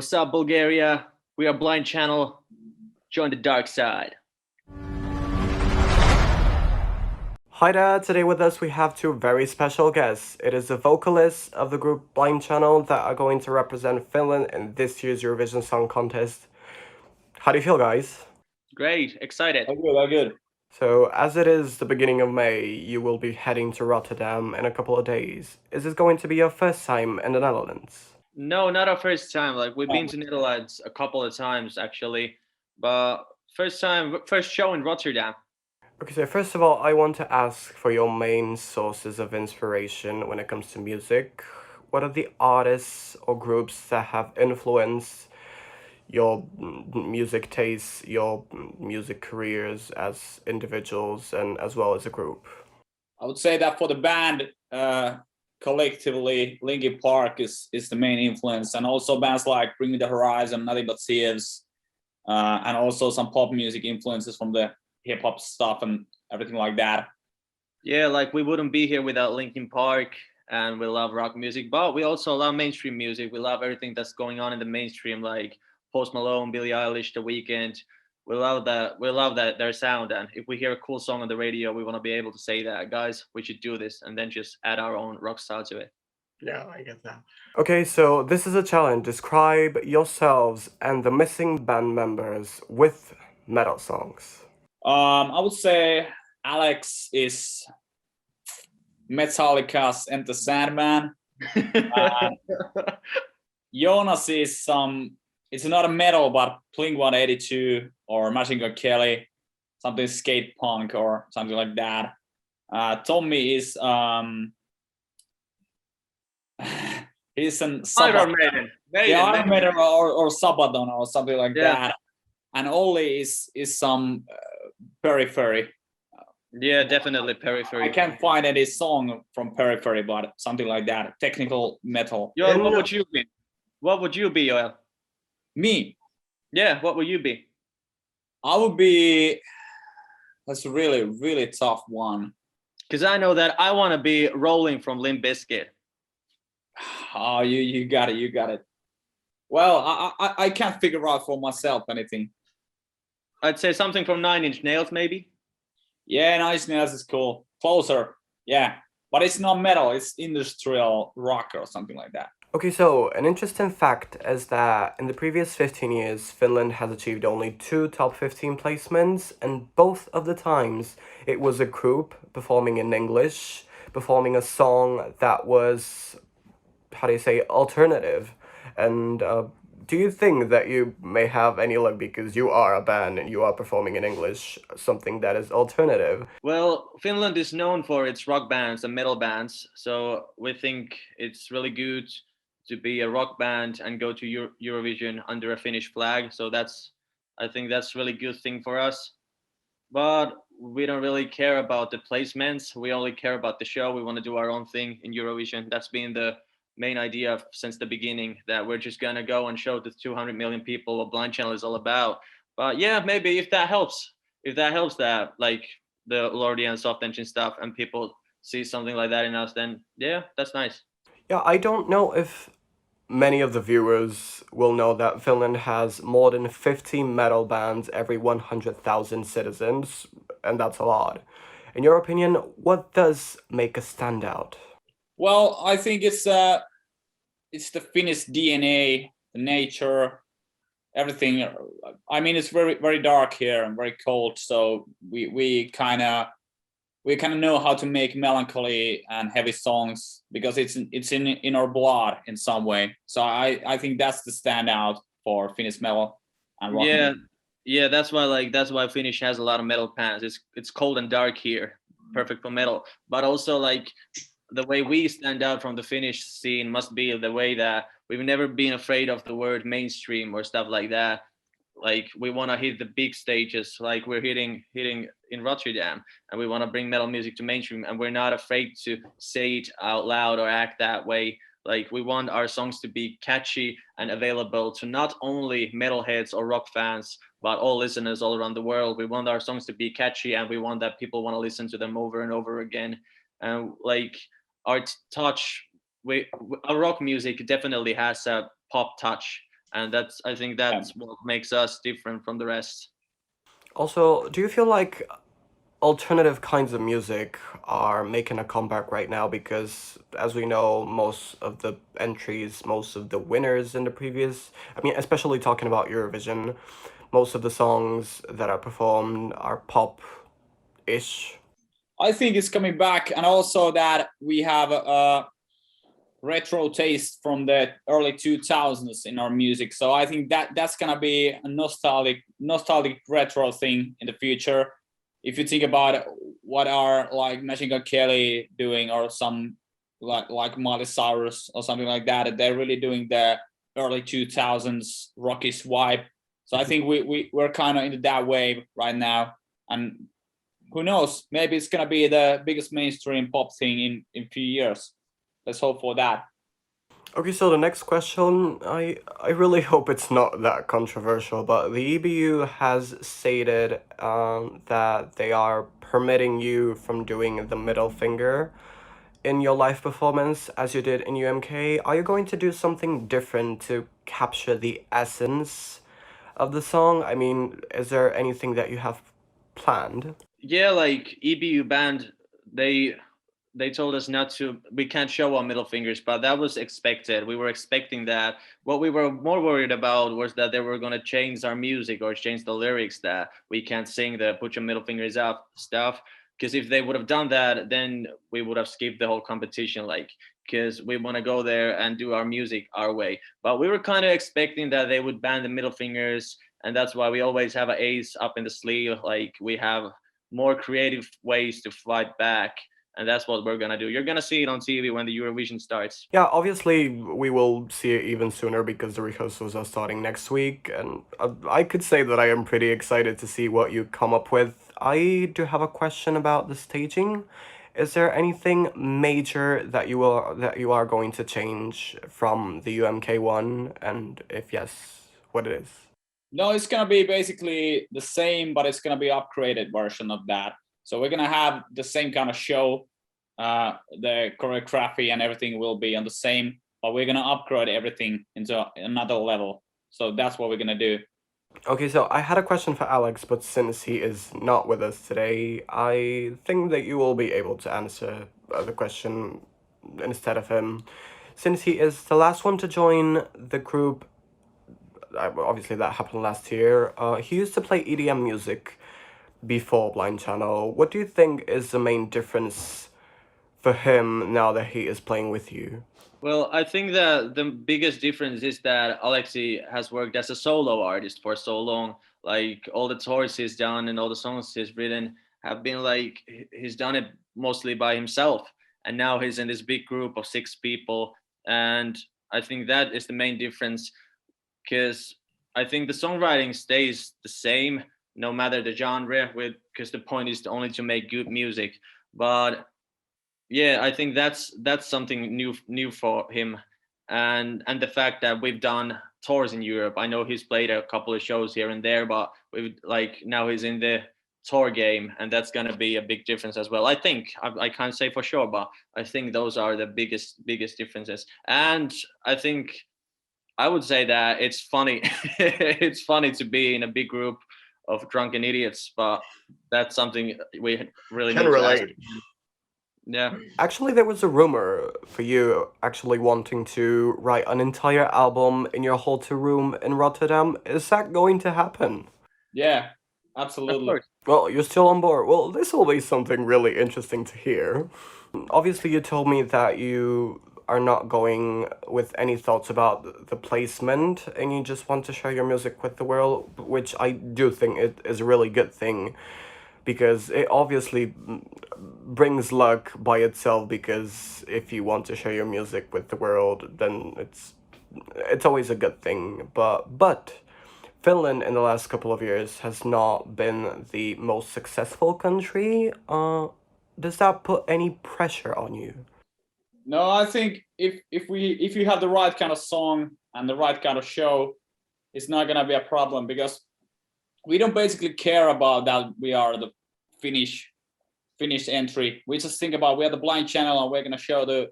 What's up, Bulgaria? We are Blind Channel. Join the dark side. Hi there, today with us we have two very special guests. It is the vocalists of the group Blind Channel that are going to represent Finland in this year's Eurovision Song Contest. How do you feel, guys? Great, excited. I'm good. So, as it is the beginning of May, you will be heading to Rotterdam in a couple of days. Is this going to be your first time in the Netherlands? No, not our first time. Like we've been to Netherlands a couple of times actually, but first show in Rotterdam. Okay, so first of all, I want to ask for your main sources of inspiration when it comes to music. What are the artists or groups that have influenced your music tastes, your music careers as individuals and as well as a group? I would say that for the band, collectively, Linkin Park is the main influence, and also bands like Bring Me the Horizon, Nothing But Thieves, and also some pop music influences from the hip hop stuff and everything like that. Yeah, like we wouldn't be here without Linkin Park, and we love rock music, but we also love mainstream music. We love everything that's going on in the mainstream, like Post Malone, Billie Eilish, The Weeknd. We love that. We love that their sound, and if we hear a cool song on the radio, we want to be able to say that, guys, we should do this, and then just add our own rock style to it. Yeah, I get that. Okay, so this is a challenge. Describe yourselves and the missing band members with metal songs. I would say Alex is Metallica's Enter Sandman. Jonas is it's not a metal, but Blink-182 or Machine Gun Kelly, something skate punk or something like that. Tommy is he's an Iron Maiden. Iron Maiden or Sabaton or something like that. And Ollie is some Periphery. Yeah, definitely Periphery. I can't find any song from Periphery, but something like that. Technical metal. Joel, what would you be? What would you be, Joel? Me? Yeah, what would you be? I would be... That's a really, really tough one. Because I know that I want to be Rolling from Limp Bizkit. Oh, you got it. Well, I can't figure out for myself anything. I'd say something from Nine Inch Nails, maybe. Yeah, Nine Inch Nails is cool. Closer, yeah. But it's not metal, it's industrial rock or something like that. Okay, so an interesting fact is that in the previous 15 years, Finland has achieved only 2 top 15 placements, and both of the times it was a group performing in English, performing a song that was, how do you say, alternative. And do you think that you may have any luck because you are a band and you are performing in English, something that is alternative? Well, Finland is known for its rock bands and metal bands, so we think it's really good to be a rock band and go to Eurovision under a Finnish flag. So I think that's really good thing for us. But we don't really care about the placements. We only care about the show. We want to do our own thing in Eurovision. That's been the main idea since the beginning, that we're just gonna go and show the 200 million people what Blind Channel is all about. But yeah, maybe if that helps that like the Lordi and Soft Engine stuff and people see something like that in us, then yeah, that's nice. Yeah, I don't know if many of the viewers will know that Finland has more than 50 metal bands every 100,000 citizens, and that's a lot. In your opinion, what does make us stand out? Well, I think it's the Finnish DNA, the nature, everything. I mean, it's very, very dark here and very cold, so we kind of know how to make melancholy and heavy songs because it's in our blood in some way. So I think that's the standout for Finnish metal and rock. Yeah, that's why Finnish has a lot of metal bands. It's cold and dark here, perfect for metal. But also like the way we stand out from the Finnish scene must be the way that we've never been afraid of the word mainstream or stuff like that. Like we want to hit the big stages, like we're hitting in Rotterdam, and we want to bring metal music to mainstream, and we're not afraid to say it out loud or act that way. Like we want our songs to be catchy and available to not only metalheads or rock fans, but all listeners all around the world. We want our songs to be catchy, and we want that people want to listen to them over and over again. And like our touch, our rock music definitely has a pop touch, and I think that's what makes us different from the rest. Also, do you feel like alternative kinds of music are making a comeback right now? Because, as we know, most of the entries, most of the winners in the previous, I mean, especially talking about Eurovision, most of the songs that are performed are pop-ish. I think it's coming back, and also that we have a retro taste from the early 2000s in our music. So I think that that's gonna be a nostalgic retro thing in the future. If you think about what are like Machine Gun Kelly doing, or some like Miley Cyrus or something like that, they're really doing the early 2000s rockish vibe. So I think we're kind of into that wave right now, and who knows, maybe it's gonna be the biggest mainstream pop thing in few years. Let's hope for that. Okay, so the next question, I really hope it's not that controversial, but the EBU has stated that they are permitting you from doing the middle finger in your live performance as you did in UMK. Are you going to do something different to capture the essence of the song? I mean, is there anything that you have planned? Yeah, like EBU band, they told us not to, we can't show our middle fingers, but that was expected. We were expecting that. What we were more worried about was that they were going to change our music or change the lyrics, that we can't sing the put your middle fingers up stuff. Because if they would have done that, then we would have skipped the whole competition, like, because we want to go there and do our music our way. But we were kind of expecting that they would ban the middle fingers, and that's why we always have an ace up in the sleeve. Like, we have more creative ways to fight back, and that's what we're gonna do. You're gonna see it on TV when the Eurovision starts. Yeah, obviously we will see it even sooner because the rehearsals are starting next week, and I could say that I am pretty excited to see what you come up with. I do have a question about the staging. Is there anything major that you are going to change from the UMK one, and if yes, what it is? No, it's gonna be basically the same, but it's gonna be upgraded version of that. So we're gonna have the same kind of show. The choreography and everything will be on the same, but we're gonna upgrade everything into another level. So that's what we're gonna do. Okay, so I had a question for Alex, but since he is not with us today, I think that you will be able to answer the question instead of him. Since he is the last one to join the group, obviously that happened last year, he used to play EDM music before Blind Channel. What do you think is the main difference for him now that he is playing with you? Well, I think that the biggest difference is that Alexi has worked as a solo artist for so long. Like, all the tours he's done and all the songs he's written have been like, he's done it mostly by himself. And now he's in this big group of 6 people. And I think that is the main difference, because I think the songwriting stays the same no matter the genre, with because the point is only to make good music. But yeah, I think that's something new for him, and the fact that we've done tours in Europe. I know he's played a couple of shows here and there, but we've, like, now he's in the tour game, and that's gonna be a big difference as well. I think I can't say for sure, but I think those are the biggest differences. And I think I would say that it's funny. It's funny to be in a big group of drunken idiots, but that's something we really Can need to ask. relate. Yeah. Actually, there was a rumor for you actually wanting to write an entire album in your hotel room in Rotterdam. Is that going to happen? Yeah, Of absolutely. course. Well, you're still on board. Well, this will be something really interesting to hear. Obviously, you told me that you are not going with any thoughts about the placement and you just want to share your music with the world, which I do think it is a really good thing because it obviously brings luck by itself, because if you want to share your music with the world, then it's always a good thing. But Finland in the last couple of years has not been the most successful country. Does that put any pressure on you? No, I think if you have the right kind of song and the right kind of show, it's not gonna be a problem, because we don't basically care about that we are the Finnish entry. We just think about we are the blind channel and we're gonna show the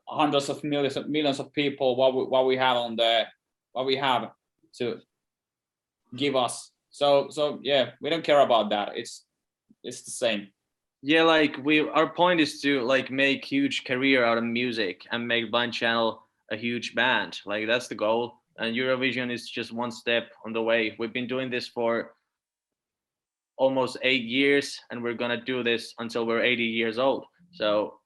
hundreds of millions of people what we have on the what we have to give us. So yeah, we don't care about that. It's the same. Yeah, like our point is to like make huge career out of music and make Blind Channel a huge band. Like that's the goal. And Eurovision is just one step on the way. We've been doing this for almost 8 years, and we're gonna do this until we're 80 years old. So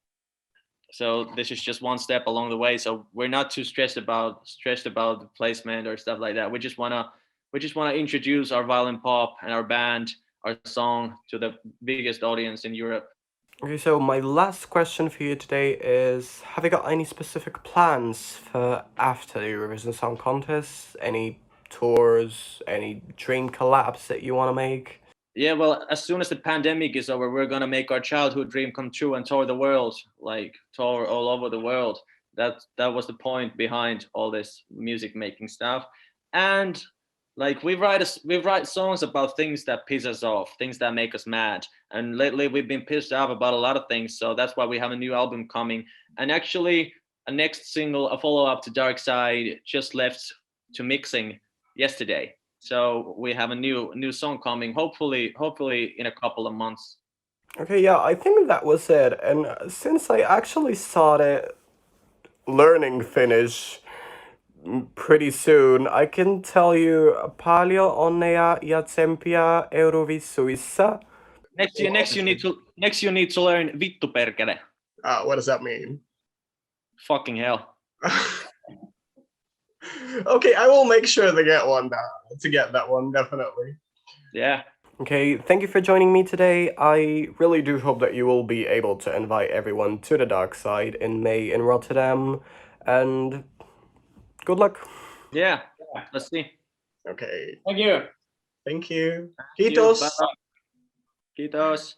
this is just one step along the way. So we're not too stressed about the placement or stuff like that. We just wanna introduce our violin pop and our band, our song to the biggest audience in Europe. Okay, so my last question for you today is, have you got any specific plans for after the Eurovision Song Contest? Any tours, any dream collabs that you want to make? Yeah, well, as soon as the pandemic is over, we're gonna make our childhood dream come true and tour the world, like tour all over the world. That was the point behind all this music making stuff. And like we write songs about things that piss us off, things that make us mad. And lately we've been pissed off about a lot of things. So that's why we have a new album coming. And actually a next single, a follow-up to Dark Side, just left to mixing yesterday. So we have a new song coming, hopefully in a couple of months. Okay, yeah, I think that was it. And since I actually started learning Finnish pretty soon, I can tell you paljon onnea ja tsemppiä Eurovisuissa. Next you need to learn vittu perkele. What does that mean? Fucking hell. Okay, I will make sure to get that one, definitely. Yeah. Okay, thank you for joining me today. I really do hope that you will be able to invite everyone to the Dark Side in May in Rotterdam, and good luck. Yeah, let's see. Okay. Thank you. Thank you. Kiitos. Kiitos.